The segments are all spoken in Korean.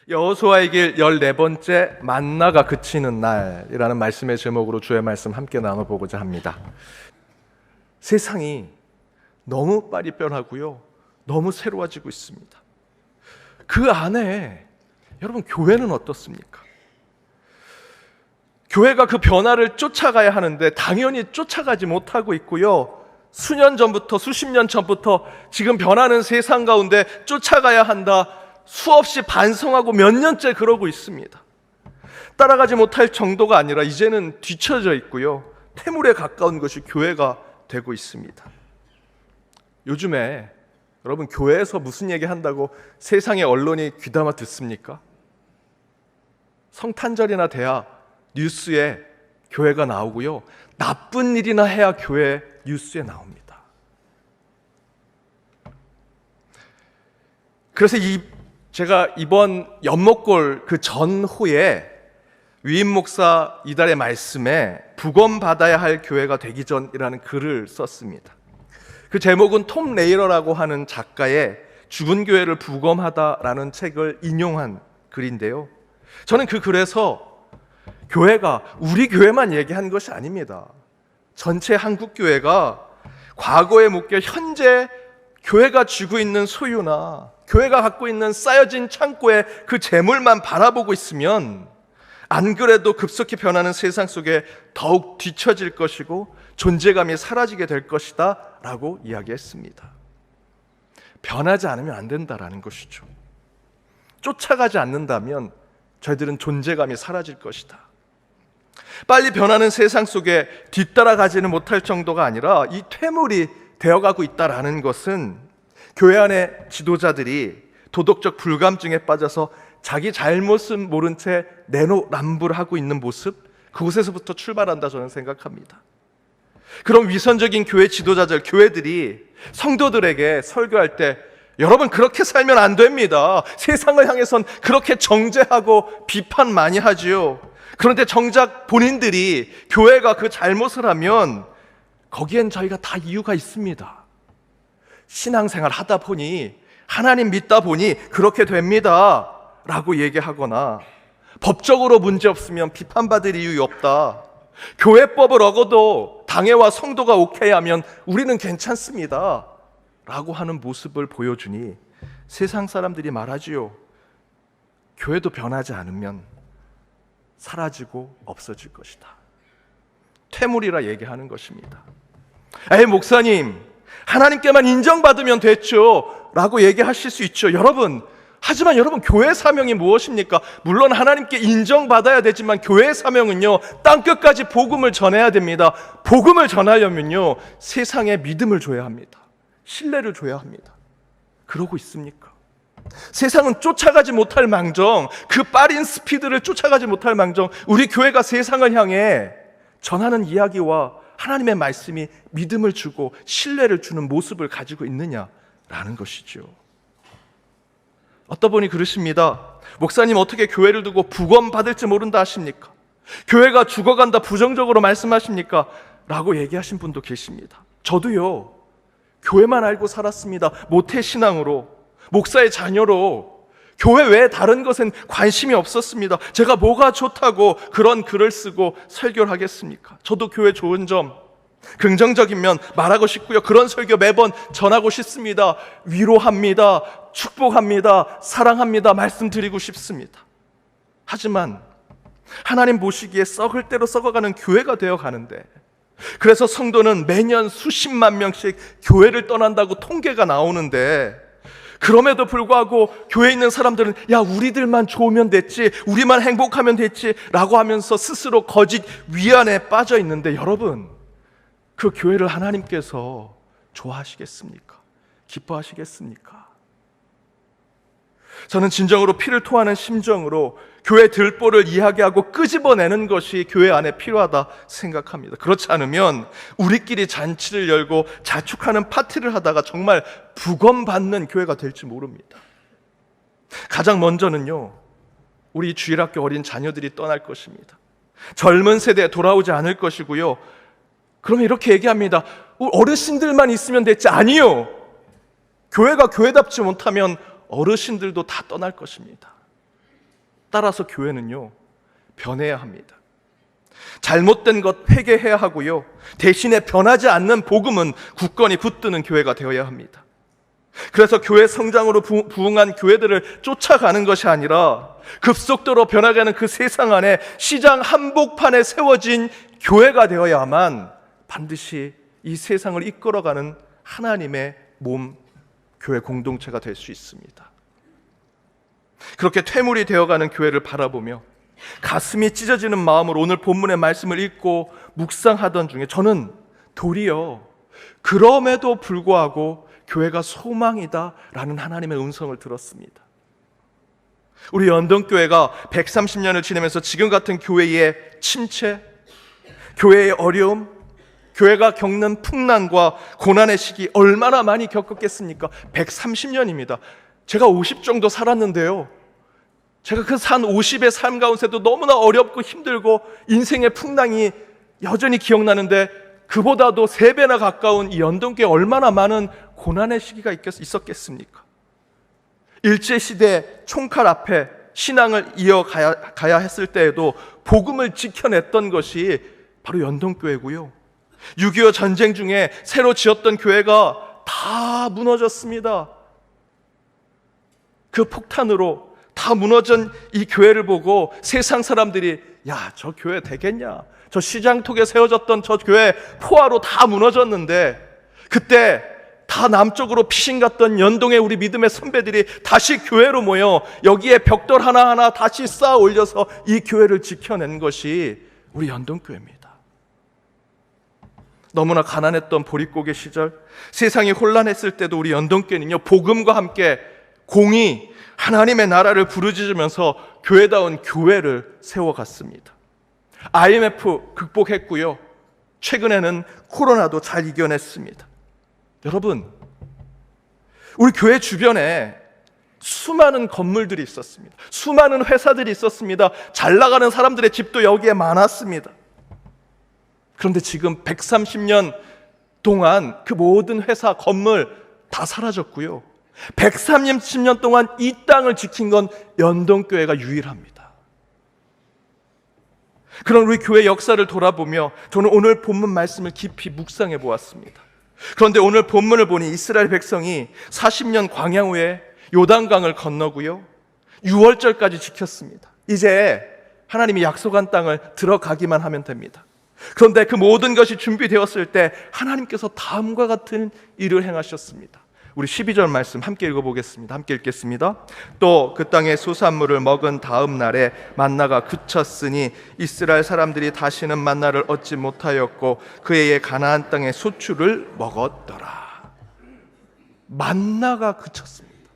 여호수아의 길 14번째 만나가 그치는 날이라는 말씀의 제목으로 주의 말씀 함께 나눠보고자 합니다. 세상이 너무 빨리 변하고요, 너무 새로워지고 있습니다. 그 안에 여러분, 교회는 어떻습니까? 교회가 그 변화를 쫓아가야 하는데 당연히 쫓아가지 못하고 있고요, 수년 전부터, 수십 년 전부터 지금 변하는 세상 가운데 쫓아가야 한다, 수없이 반성하고 몇 년째 그러고 있습니다. 따라가지 못할 정도가 아니라 이제는 뒤처져 있고요, 태물에 가까운 것이 교회가 되고 있습니다. 요즘에 여러분, 교회에서 무슨 얘기 한다고 세상의 언론이 귀담아 듣습니까? 성탄절이나 돼야 뉴스에 교회가 나오고요, 나쁜 일이나 해야 교회 뉴스에 나옵니다. 그래서 제가 이번 연목골 그 전후에 위임 목사 이달의 말씀에 부검받아야 할 교회가 되기 전이라는 글을 썼습니다. 그 제목은 톰 레이러라고 하는 작가의 죽은 교회를 부검하다라는 책을 인용한 글인데요, 저는 그 글에서 교회가 우리 교회만 얘기한 것이 아닙니다. 전체 한국 교회가 과거에 묶여 현재 교회가 쥐고 있는 소유나 교회가 갖고 있는 쌓여진 창고의 그 재물만 바라보고 있으면 안 그래도 급속히 변하는 세상 속에 더욱 뒤처질 것이고 존재감이 사라지게 될 것이다 라고 이야기했습니다. 변하지 않으면 안 된다라는 것이죠. 쫓아가지 않는다면 저희들은 존재감이 사라질 것이다. 빨리 변하는 세상 속에 뒤따라가지는 못할 정도가 아니라 이 퇴물이 되어가고 있다라는 것은 교회 안의 지도자들이 도덕적 불감증에 빠져서 자기 잘못은 모른 채 내로남불하고 있는 모습, 그곳에서부터 출발한다 저는 생각합니다. 그럼 위선적인 교회 지도자들, 교회들이 성도들에게 설교할 때 여러분, 그렇게 살면 안 됩니다. 세상을 향해선 그렇게 정죄하고 비판 많이 하지요. 그런데 정작 본인들이 교회가 그 잘못을 하면 거기엔 저희가 다 이유가 있습니다. 신앙생활 하다 보니, 하나님 믿다 보니 그렇게 됩니다 라고 얘기하거나, 법적으로 문제 없으면 비판받을 이유 없다, 교회법을 어겨도 당회와 성도가 오케이 하면 우리는 괜찮습니다 라고 하는 모습을 보여주니 세상 사람들이 말하지요. 교회도 변하지 않으면 사라지고 없어질 것이다. 퇴물이라 얘기하는 것입니다. 에이, 목사님, 하나님께만 인정받으면 됐죠 라고 얘기하실 수 있죠. 하지만 여러분, 교회 사명이 무엇입니까? 물론 하나님께 인정받아야 되지만 교회의 사명은요, 땅끝까지 복음을 전해야 됩니다. 복음을 전하려면요, 세상에 믿음을 줘야 합니다. 신뢰를 줘야 합니다. 그러고 있습니까? 세상은 쫓아가지 못할 망정, 그 빠른 스피드를 쫓아가지 못할 망정, 우리 교회가 세상을 향해 전하는 이야기와 하나님의 말씀이 믿음을 주고 신뢰를 주는 모습을 가지고 있느냐라는 것이죠. 어떤 분이 그러십니다. 목사님, 어떻게 교회를 두고 부검받을지 모른다 하십니까? 교회가 죽어간다 부정적으로 말씀하십니까? 라고 얘기하신 분도 계십니다. 저도요, 교회만 알고 살았습니다. 모태신앙으로, 목사의 자녀로 교회 외에 다른 것엔 관심이 없었습니다. 제가 뭐가 좋다고 그런 글을 쓰고 설교를 하겠습니까? 저도 교회 좋은 점, 긍정적인 면 말하고 싶고요, 그런 설교 매번 전하고 싶습니다. 위로합니다, 축복합니다, 사랑합니다 말씀드리고 싶습니다. 하지만 하나님 보시기에 썩을 대로 썩어가는 교회가 되어 가는데, 그래서 성도는 매년 수십만 명씩 교회를 떠난다고 통계가 나오는데, 그럼에도 불구하고 교회에 있는 사람들은 야, 우리들만 좋으면 됐지, 우리만 행복하면 됐지 라고 하면서 스스로 거짓 위안에 빠져 있는데, 여러분, 그 교회를 하나님께서 좋아하시겠습니까? 기뻐하시겠습니까? 저는 진정으로 피를 토하는 심정으로 교회 들보를 이야기하고 끄집어내는 것이 교회 안에 필요하다 생각합니다. 그렇지 않으면 우리끼리 잔치를 열고 자축하는 파티를 하다가 정말 부검받는 교회가 될지 모릅니다. 가장 먼저는요, 우리 주일학교 어린 자녀들이 떠날 것입니다. 젊은 세대에 돌아오지 않을 것이고요. 그러면 이렇게 얘기합니다. 어르신들만 있으면 됐지. 아니요, 교회가 교회답지 못하면 어르신들도 다 떠날 것입니다. 따라서 교회는요, 변해야 합니다. 잘못된 것 회개해야 하고요, 대신에 변하지 않는 복음은 굳건히 붙드는 교회가 되어야 합니다. 그래서 교회 성장으로 부흥한 교회들을 쫓아가는 것이 아니라 급속도로 변화가는 그 세상 안에 시장 한복판에 세워진 교회가 되어야만 반드시 이 세상을 이끌어가는 하나님의 몸, 교회 공동체가 될 수 있습니다. 그렇게 퇴물이 되어가는 교회를 바라보며 가슴이 찢어지는 마음으로 오늘 본문의 말씀을 읽고 묵상하던 중에 저는 도리어 그럼에도 불구하고 교회가 소망이다 라는 하나님의 음성을 들었습니다. 우리 연동교회가 130년을 지내면서 지금 같은 교회의 침체, 교회의 어려움, 교회가 겪는 풍랑과 고난의 시기 얼마나 많이 겪었겠습니까? 130년입니다. 제가 50 정도 살았는데요, 제가 그 산 50의 삶 가운데도 너무나 어렵고 힘들고 인생의 풍랑이 여전히 기억나는데, 그보다도 3배나 가까운 이 연동교회에 얼마나 많은 고난의 시기가 있었겠습니까? 일제시대 총칼 앞에 신앙을 이어가야 했을 때에도 복음을 지켜냈던 것이 바로 연동교회고요, 6.25 전쟁 중에 새로 지었던 교회가 다 무너졌습니다. 그 폭탄으로 다 무너진 이 교회를 보고 세상 사람들이 야, 저 교회 되겠냐, 저 시장통에 세워졌던 저 교회 포화로 다 무너졌는데, 그때 다 남쪽으로 피신 갔던 연동의 우리 믿음의 선배들이 다시 교회로 모여 여기에 벽돌 하나하나 다시 쌓아 올려서 이 교회를 지켜낸 것이 우리 연동교회입니다. 너무나 가난했던 보릿고개 시절, 세상이 혼란했을 때도 우리 연동교회는요, 복음과 함께 공의, 하나님의 나라를 부르짖으면서 교회다운 교회를 세워갔습니다. IMF 극복했고요, 최근에는 코로나도 잘 이겨냈습니다. 여러분, 우리 교회 주변에 수많은 건물들이 있었습니다. 수많은 회사들이 있었습니다. 잘 나가는 사람들의 집도 여기에 많았습니다. 그런데 지금 130년 동안 그 모든 회사, 건물 다 사라졌고요, 130년 동안 이 땅을 지킨 건 연동교회가 유일합니다. 그런 우리 교회 역사를 돌아보며 저는 오늘 본문 말씀을 깊이 묵상해 보았습니다. 그런데 오늘 본문을 보니 이스라엘 백성이 40년 광야 후에 요단강을 건너고요, 6월절까지 지켰습니다. 이제 하나님이 약속한 땅을 들어가기만 하면 됩니다. 그런데 그 모든 것이 준비되었을 때 하나님께서 다음과 같은 일을 행하셨습니다. 우리 12절 말씀 함께 읽어보겠습니다. 함께 읽겠습니다. 또 그 땅의 수산물을 먹은 다음 날에 만나가 그쳤으니 이스라엘 사람들이 다시는 만나를 얻지 못하였고 그 해에 가나안 땅의 소출을 먹었더라. 만나가 그쳤습니다.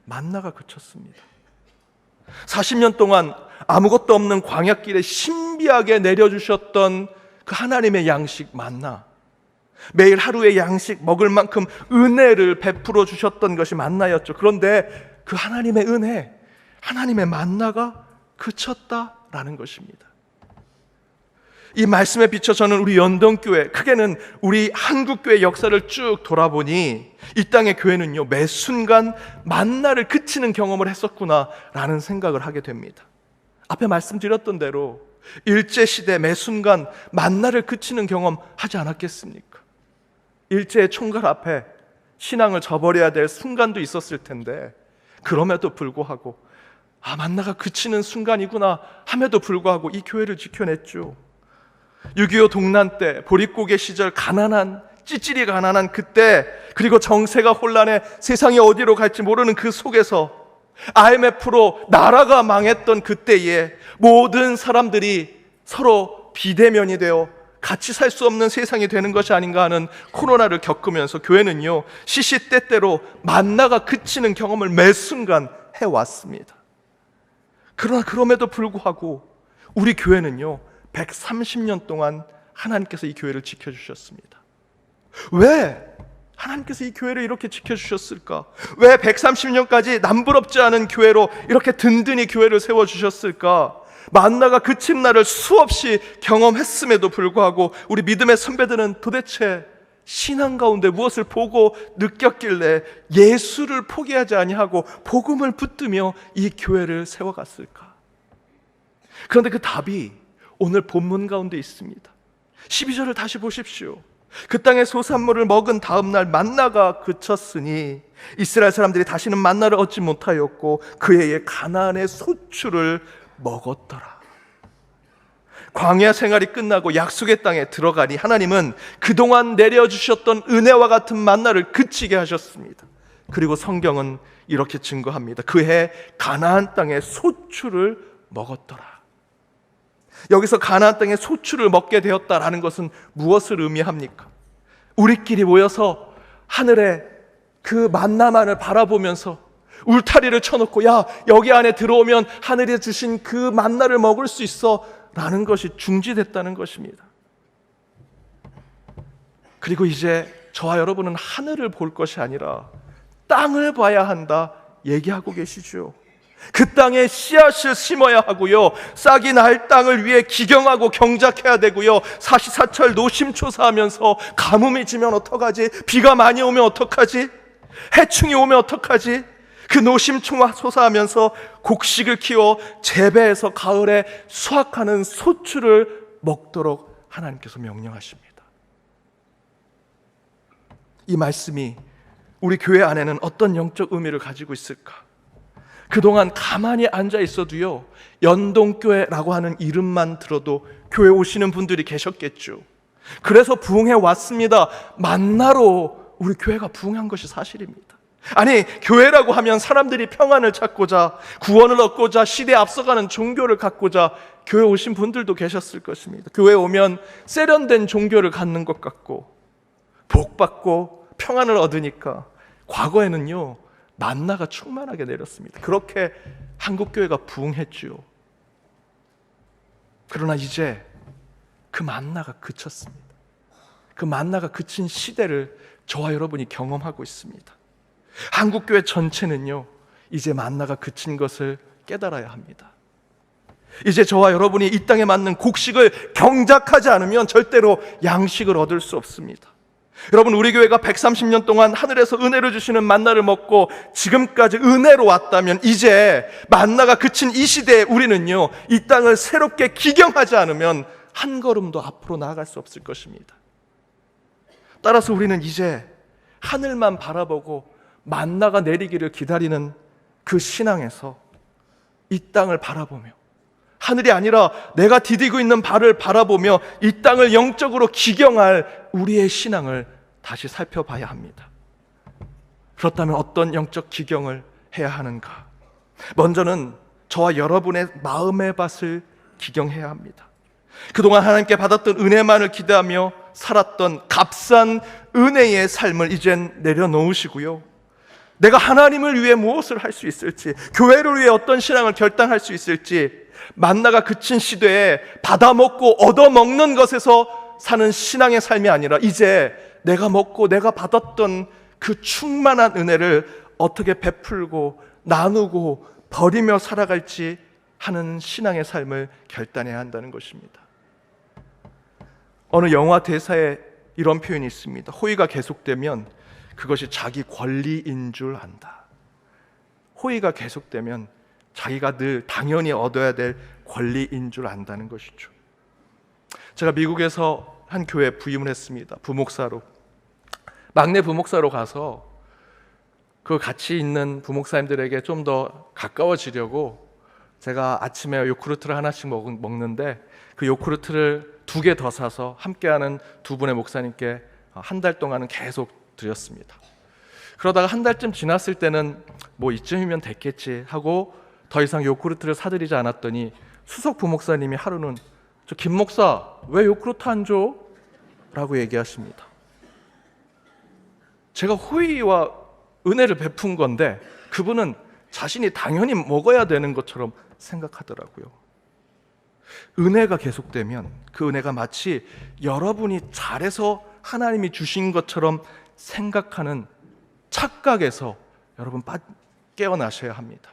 만나가 그쳤습니다. 40년 동안 아무것도 없는 광야길에 신비하게 내려주셨던 그 하나님의 양식 만나, 매일 하루의 양식 먹을 만큼 은혜를 베풀어 주셨던 것이 만나였죠. 그런데 그 하나님의 은혜, 하나님의 만나가 그쳤다라는 것입니다. 이 말씀에 비춰 저는 우리 연동교회, 크게는 우리 한국교회 역사를 쭉 돌아보니 이 땅의 교회는요, 매 순간 만나를 그치는 경험을 했었구나라는 생각을 하게 됩니다. 앞에 말씀드렸던 대로 일제시대 매 순간 만나를 그치는 경험 하지 않았겠습니까? 일제의 총칼 앞에 신앙을 저버려야 될 순간도 있었을 텐데, 그럼에도 불구하고 만나가 그치는 순간이구나 함에도 불구하고 이 교회를 지켜냈죠. 6.25 동란 때, 보릿고개 시절, 가난한, 찌질이 가난한 그때, 그리고 정세가 혼란해 세상이 어디로 갈지 모르는 그 속에서 IMF로 나라가 망했던 그때에 모든 사람들이 서로 비대면이 되어 같이 살 수 없는 세상이 되는 것이 아닌가 하는 코로나를 겪으면서 교회는요, 시시때때로 만나가 그치는 경험을 매 순간 해왔습니다. 그러나 그럼에도 불구하고 우리 교회는요, 130년 동안 하나님께서 이 교회를 지켜주셨습니다. 왜 하나님께서 이 교회를 이렇게 지켜주셨을까? 왜 130년까지 남부럽지 않은 교회로 이렇게 든든히 교회를 세워주셨을까? 만나가 그친 날을 수없이 경험했음에도 불구하고 우리 믿음의 선배들은 도대체 신앙 가운데 무엇을 보고 느꼈길래 예수를 포기하지 아니하고 복음을 붙들며 이 교회를 세워갔을까? 그런데 그 답이 오늘 본문 가운데 있습니다. 12절을 다시 보십시오. 그 땅의 소산물을 먹은 다음 날 만나가 그쳤으니 이스라엘 사람들이 다시는 만나를 얻지 못하였고 그 해에 가나안의 소출을 먹었더라. 광야 생활이 끝나고 약속의 땅에 들어가니 하나님은 그동안 내려주셨던 은혜와 같은 만나를 그치게 하셨습니다. 그리고 성경은 이렇게 증거합니다. 그 해 가나안 땅의 소출을 먹었더라. 여기서 가나안 땅의 소출을 먹게 되었다라는 것은 무엇을 의미합니까? 우리끼리 모여서 하늘에 그 만나만을 바라보면서 울타리를 쳐놓고 야, 여기 안에 들어오면 하늘에 주신 그 만나를 먹을 수 있어 라는 것이 중지됐다는 것입니다. 그리고 이제 저와 여러분은 하늘을 볼 것이 아니라 땅을 봐야 한다 얘기하고 계시죠. 그 땅에 씨앗을 심어야 하고요, 싹이 날 땅을 위해 기경하고 경작해야 되고요, 사시사철 노심초사하면서 가뭄이 지면 어떡하지? 비가 많이 오면 어떡하지? 해충이 오면 어떡하지? 그 노심초사하면서 곡식을 키워 재배해서 가을에 수확하는 소출을 먹도록 하나님께서 명령하십니다. 이 말씀이 우리 교회 안에는 어떤 영적 의미를 가지고 있을까? 그동안 가만히 앉아 있어도요, 연동교회라고 하는 이름만 들어도 교회 오시는 분들이 계셨겠죠. 그래서 부흥해 왔습니다. 만나로 우리 교회가 부흥한 것이 사실입니다. 아니, 교회라고 하면 사람들이 평안을 찾고자, 구원을 얻고자, 시대에 앞서가는 종교를 갖고자 교회 오신 분들도 계셨을 것입니다. 교회 오면 세련된 종교를 갖는 것 같고 복받고 평안을 얻으니까 과거에는요, 만나가 충만하게 내렸습니다. 그렇게 한국교회가 부흥했죠. 그러나 이제 그 만나가 그쳤습니다. 그 만나가 그친 시대를 저와 여러분이 경험하고 있습니다. 한국교회 전체는요, 이제 만나가 그친 것을 깨달아야 합니다. 이제 저와 여러분이 이 땅에 맞는 곡식을 경작하지 않으면 절대로 양식을 얻을 수 없습니다. 여러분, 우리 교회가 130년 동안 하늘에서 은혜를 주시는 만나를 먹고 지금까지 은혜로 왔다면 이제 만나가 그친 이 시대에 우리는요, 이 땅을 새롭게 기경하지 않으면 한 걸음도 앞으로 나아갈 수 없을 것입니다. 따라서 우리는 이제 하늘만 바라보고 만나가 내리기를 기다리는 그 신앙에서 이 땅을 바라보며, 하늘이 아니라 내가 디디고 있는 발을 바라보며 이 땅을 영적으로 기경할 우리의 신앙을 다시 살펴봐야 합니다. 그렇다면 어떤 영적 기경을 해야 하는가? 먼저는 저와 여러분의 마음의 밭을 기경해야 합니다. 그동안 하나님께 받았던 은혜만을 기대하며 살았던 값싼 은혜의 삶을 이젠 내려놓으시고요, 내가 하나님을 위해 무엇을 할 수 있을지, 교회를 위해 어떤 신앙을 결단할 수 있을지, 만나가 그친 시대에 받아먹고 얻어먹는 것에서 사는 신앙의 삶이 아니라 이제 내가 먹고 내가 받았던 그 충만한 은혜를 어떻게 베풀고 나누고 버리며 살아갈지 하는 신앙의 삶을 결단해야 한다는 것입니다. 어느 영화 대사에 이런 표현이 있습니다. 호의가 계속되면 그것이 자기 권리인 줄 안다. 호의가 계속되면 자기가 늘 당연히 얻어야 될 권리인 줄 안다는 것이죠. 제가 미국에서 한 교회에 부임을 했습니다. 부목사로. 막내 부목사로 가서 그 같이 있는 부목사님들에게 좀 더 가까워지려고 제가 아침에 요구르트를 하나씩 먹는데 그 요구르트를 2개 더 사서 함께하는 두 분의 목사님께 한 달 동안은 계속 드렸습니다. 그러다가 한 달쯤 지났을 때는 뭐 이쯤이면 됐겠지 하고 더 이상 요구르트를 사드리지 않았더니 수석 부목사님이 하루는 저 김 목사 왜 요구르트 안 줘? 라고 얘기하십니다. 제가 호의와 은혜를 베푼 건데 그분은 자신이 당연히 먹어야 되는 것처럼 생각하더라고요. 은혜가 계속되면 그 은혜가 마치 여러분이 잘해서 하나님이 주신 것처럼 생각하는 착각에서 여러분 깨어나셔야 합니다.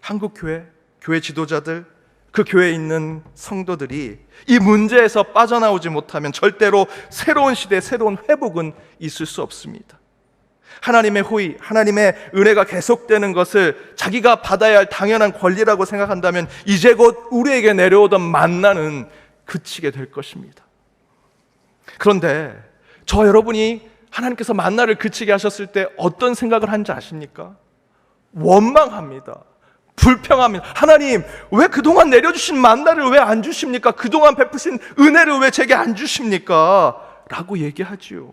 한국교회, 교회 지도자들, 그 교회에 있는 성도들이 이 문제에서 빠져나오지 못하면 절대로 새로운 시대, 새로운 회복은 있을 수 없습니다. 하나님의 호의, 하나님의 은혜가 계속되는 것을 자기가 받아야 할 당연한 권리라고 생각한다면 이제 곧 우리에게 내려오던 만나는 그치게 될 것입니다. 그런데 저 여러분이 하나님께서 만나를 그치게 하셨을 때 어떤 생각을 하는지 아십니까? 원망합니다. 불평합니다. 하나님, 왜 그동안 내려주신 만나를 왜 안 주십니까? 그동안 베푸신 은혜를 왜 제게 안 주십니까? 라고 얘기하지요.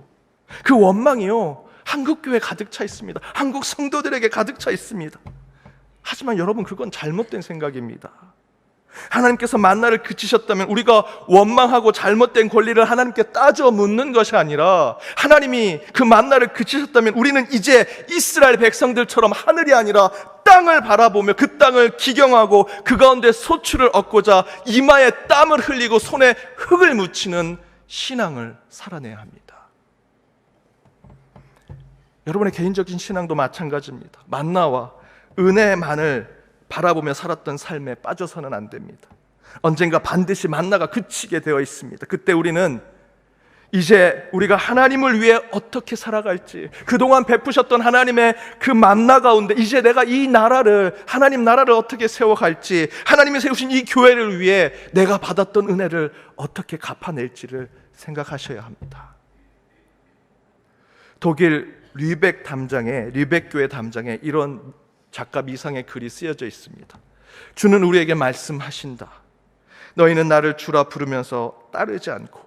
그 원망이요, 한국교회에 가득 차 있습니다. 한국 성도들에게 가득 차 있습니다. 하지만 여러분, 그건 잘못된 생각입니다. 하나님께서 만나를 그치셨다면 우리가 원망하고 잘못된 권리를 하나님께 따져 묻는 것이 아니라, 하나님이 그 만나를 그치셨다면 우리는 이제 이스라엘 백성들처럼 하늘이 아니라 땅을 바라보며 그 땅을 기경하고 그 가운데 소출을 얻고자 이마에 땀을 흘리고 손에 흙을 묻히는 신앙을 살아내야 합니다. 여러분의 개인적인 신앙도 마찬가지입니다. 만나와 은혜만을 바라보며 살았던 삶에 빠져서는 안 됩니다. 언젠가 반드시 만나가 그치게 되어 있습니다. 그때 우리는 이제 우리가 하나님을 위해 어떻게 살아갈지, 그동안 베푸셨던 하나님의 그 만나 가운데 이제 내가 이 나라를, 하나님 나라를 어떻게 세워갈지, 하나님이 세우신 이 교회를 위해 내가 받았던 은혜를 어떻게 갚아낼지를 생각하셔야 합니다. 독일 류벡 교회 담장에 이런 작가 미상의 글이 쓰여져 있습니다. 주는 우리에게 말씀하신다. 너희는 나를 주라 부르면서 따르지 않고,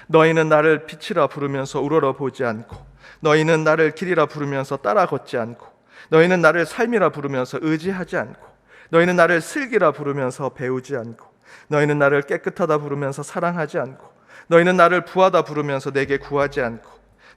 너희는 나를 빛이라 부르면서 우러러보지 않고, 너희는 나를 길이라 부르면서 따라 걷지 않고, 너희는 나를 삶이라 부르면서 의지하지 않고, 너희는 나를 슬기라 부르면서 배우지 않고, 너희는 나를 깨끗하다 부르면서 사랑하지 않고, 너희는 나를 부하다 부르면서 내게 구하지 않고,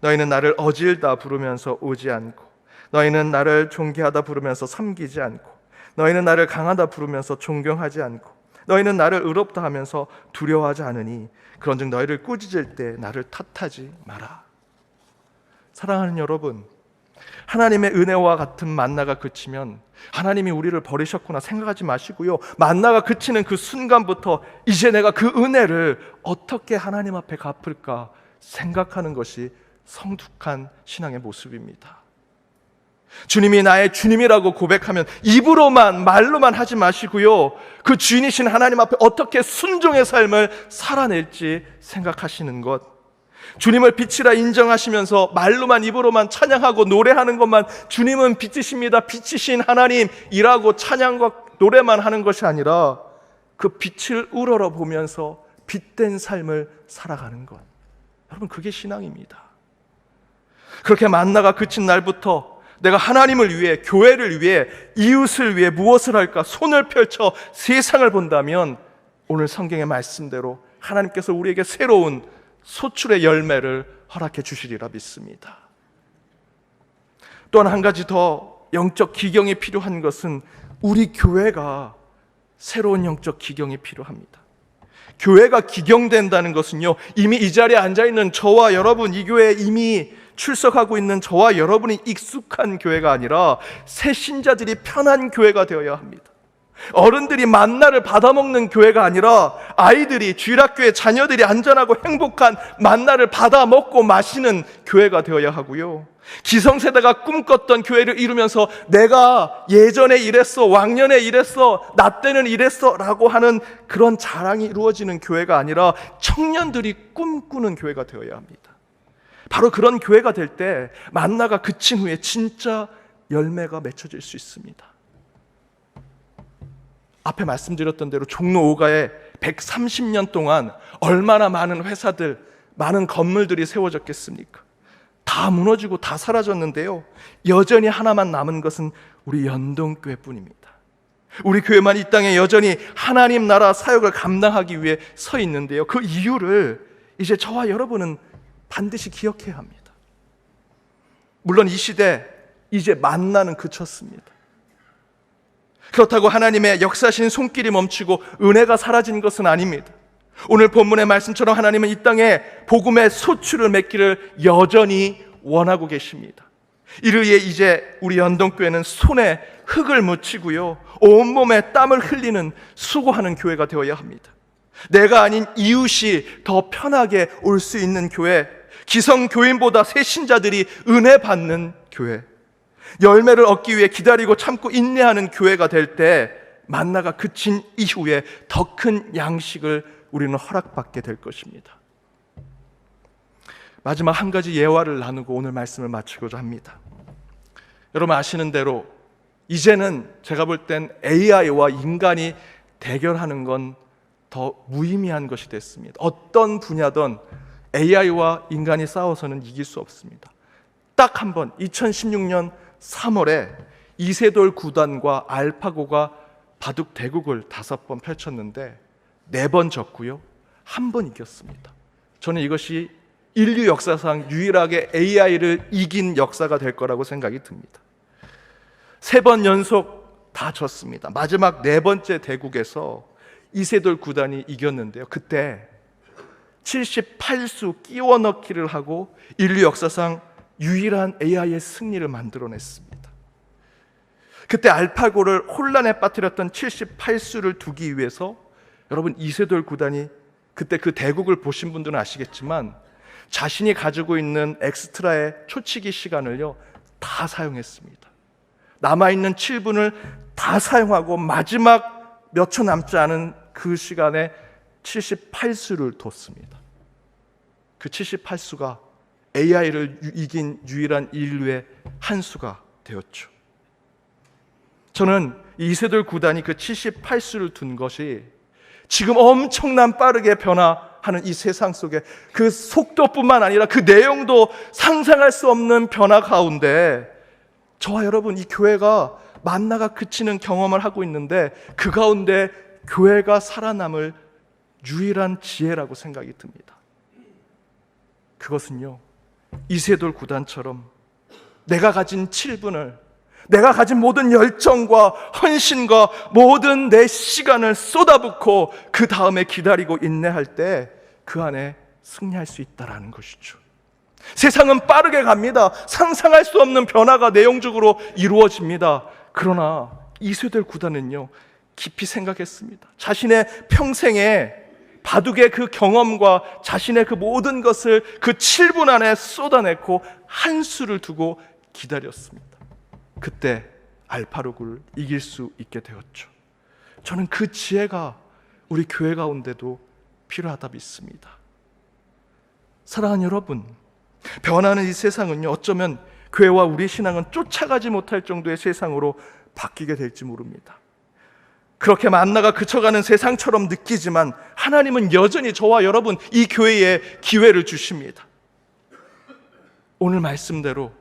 너희는 나를 어질다 부르면서 오지 않고, 너희는 나를 존귀하다 부르면서 섬기지 않고, 너희는 나를 강하다 부르면서 존경하지 않고, 너희는 나를 의롭다 하면서 두려워하지 않으니 그런즉 너희를 꾸짖을 때 나를 탓하지 마라. 사랑하는 여러분, 하나님의 은혜와 같은 만나가 그치면 하나님이 우리를 버리셨구나 생각하지 마시고요, 만나가 그치는 그 순간부터 이제 내가 그 은혜를 어떻게 하나님 앞에 갚을까 생각하는 것이 성숙한 신앙의 모습입니다. 주님이 나의 주님이라고 고백하면 입으로만, 말로만 하지 마시고요, 그 주인이신 하나님 앞에 어떻게 순종의 삶을 살아낼지 생각하시는 것, 주님을 빛이라 인정하시면서 말로만, 입으로만 찬양하고 노래하는 것만 주님은 빛이십니다, 빛이신 하나님이라고 찬양과 노래만 하는 것이 아니라 그 빛을 우러러 보면서 빛된 삶을 살아가는 것, 여러분, 그게 신앙입니다. 그렇게 만나가 그친 날부터 내가 하나님을 위해, 교회를 위해, 이웃을 위해 무엇을 할까 손을 펼쳐 세상을 본다면 오늘 성경의 말씀대로 하나님께서 우리에게 새로운 소출의 열매를 허락해 주시리라 믿습니다. 또한 한 가지 더 영적 기경이 필요한 것은 우리 교회가 새로운 영적 기경이 필요합니다. 교회가 기경된다는 것은요, 이미 이 자리에 앉아있는 저와 여러분, 이 교회에 이미 출석하고 있는 저와 여러분이 익숙한 교회가 아니라 새 신자들이 편한 교회가 되어야 합니다. 어른들이 만나를 받아먹는 교회가 아니라 아이들이, 주일학교의 자녀들이 안전하고 행복한 만나를 받아먹고 마시는 교회가 되어야 하고요, 기성세대가 꿈꿨던 교회를 이루면서 내가 예전에 이랬어, 왕년에 이랬어, 나 때는 이랬어 라고 하는 그런 자랑이 이루어지는 교회가 아니라 청년들이 꿈꾸는 교회가 되어야 합니다. 바로 그런 교회가 될 때 만나가 그친 후에 진짜 열매가 맺혀질 수 있습니다. 앞에 말씀드렸던 대로 종로 5가에 130년 동안 얼마나 많은 회사들, 많은 건물들이 세워졌겠습니까? 다 무너지고 다 사라졌는데요, 여전히 하나만 남은 것은 우리 연동교회뿐입니다. 우리 교회만 이 땅에 여전히 하나님 나라 사역을 감당하기 위해 서 있는데요, 그 이유를 이제 저와 여러분은 반드시 기억해야 합니다. 물론 이 시대 이제 만나는 그쳤습니다. 그렇다고 하나님의 역사하신 손길이 멈추고 은혜가 사라진 것은 아닙니다. 오늘 본문의 말씀처럼 하나님은 이 땅에 복음의 소출을 맺기를 여전히 원하고 계십니다. 이를 위해 이제 우리 연동교회는 손에 흙을 묻히고요, 온몸에 땀을 흘리는 수고하는 교회가 되어야 합니다. 내가 아닌 이웃이 더 편하게 올 수 있는 교회, 기성교인보다 새신자들이 은혜 받는 교회, 열매를 얻기 위해 기다리고 참고 인내하는 교회가 될 때 만나가 그친 이후에 더 큰 양식을 우리는 허락받게 될 것입니다. 마지막 한 가지 예화를 나누고 오늘 말씀을 마치고자 합니다. 여러분 아시는 대로 이제는 제가 볼 땐 AI와 인간이 대결하는 건 더 무의미한 것이 됐습니다. 어떤 분야든 AI와 인간이 싸워서는 이길 수 없습니다. 딱 한 번 2016년 3월에 이세돌 구단과 알파고가 바둑 대국을 5번 펼쳤는데 4번 졌고요, 1번 이겼습니다. 저는 이것이 인류 역사상 유일하게 AI를 이긴 역사가 될 거라고 생각이 듭니다. 3번 연속 다 졌습니다. 마지막 4번째 대국에서 이세돌 구단이 이겼는데요, 그때 78수 끼워 넣기를 하고 인류 역사상 유일한 AI의 승리를 만들어냈습니다. 그때 알파고를 혼란에 빠뜨렸던 78수를 두기 위해서 여러분 이세돌 구단이 그때 그 대국을 보신 분들은 아시겠지만 자신이 가지고 있는 엑스트라의 초치기 시간을요 다 사용했습니다. 남아있는 7분을 다 사용하고 마지막 몇 초 남지 않은 그 시간에 78수를 뒀습니다. 그 78수가 AI를 이긴 유일한 인류의 한 수가 되었죠. 저는 이세돌 구단이 그 78수를 둔 것이 지금 엄청난 빠르게 변화하는 이 세상 속에 그 속도뿐만 아니라 그 내용도 상상할 수 없는 변화 가운데 저와 여러분 이 교회가 만나가 그치는 경험을 하고 있는데 그 가운데 교회가 살아남을 유일한 지혜라고 생각이 듭니다. 그것은요 이세돌 구단처럼 내가 가진 7분을, 내가 가진 모든 열정과 헌신과 모든 내 시간을 쏟아붓고 그 다음에 기다리고 인내할 때 그 안에 승리할 수 있다는 것이죠. 세상은 빠르게 갑니다. 상상할 수 없는 변화가 내용적으로 이루어집니다. 그러나 이세돌 구단은요 깊이 생각했습니다. 자신의 평생에 바둑의 그 경험과 자신의 그 모든 것을 그 7분 안에 쏟아냈고 한 수를 두고 기다렸습니다. 그때 알파고를 이길 수 있게 되었죠. 저는 그 지혜가 우리 교회 가운데도 필요하다 믿습니다. 사랑하는 여러분, 변하는 이 세상은요 어쩌면 교회와 우리 신앙은 쫓아가지 못할 정도의 세상으로 바뀌게 될지 모릅니다. 그렇게 만나가 그쳐가는 세상처럼 느끼지만 하나님은 여전히 저와 여러분 이 교회에 기회를 주십니다. 오늘 말씀대로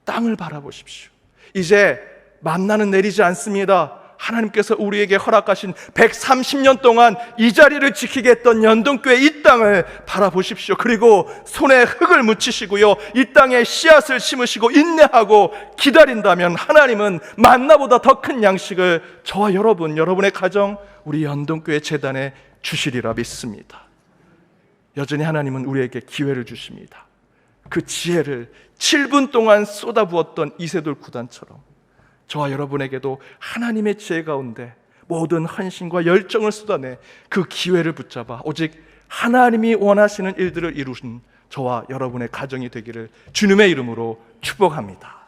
땅을 바라보십시오. 이제 만나는 내리지 않습니다. 하나님께서 우리에게 허락하신 130년 동안 이 자리를 지키게 했던 연동교회 이 땅을 바라보십시오. 그리고 손에 흙을 묻히시고요 이 땅에 씨앗을 심으시고 인내하고 기다린다면 하나님은 만나보다 더 큰 양식을 저와 여러분, 여러분의 가정, 우리 연동교회 재단에 주시리라 믿습니다. 여전히 하나님은 우리에게 기회를 주십니다. 그 지혜를 7분 동안 쏟아부었던 이세돌 구단처럼 저와 여러분에게도 하나님의 지혜 가운데 모든 헌신과 열정을 쏟아내 그 기회를 붙잡아 오직 하나님이 원하시는 일들을 이루신 저와 여러분의 가정이 되기를 주님의 이름으로 축복합니다.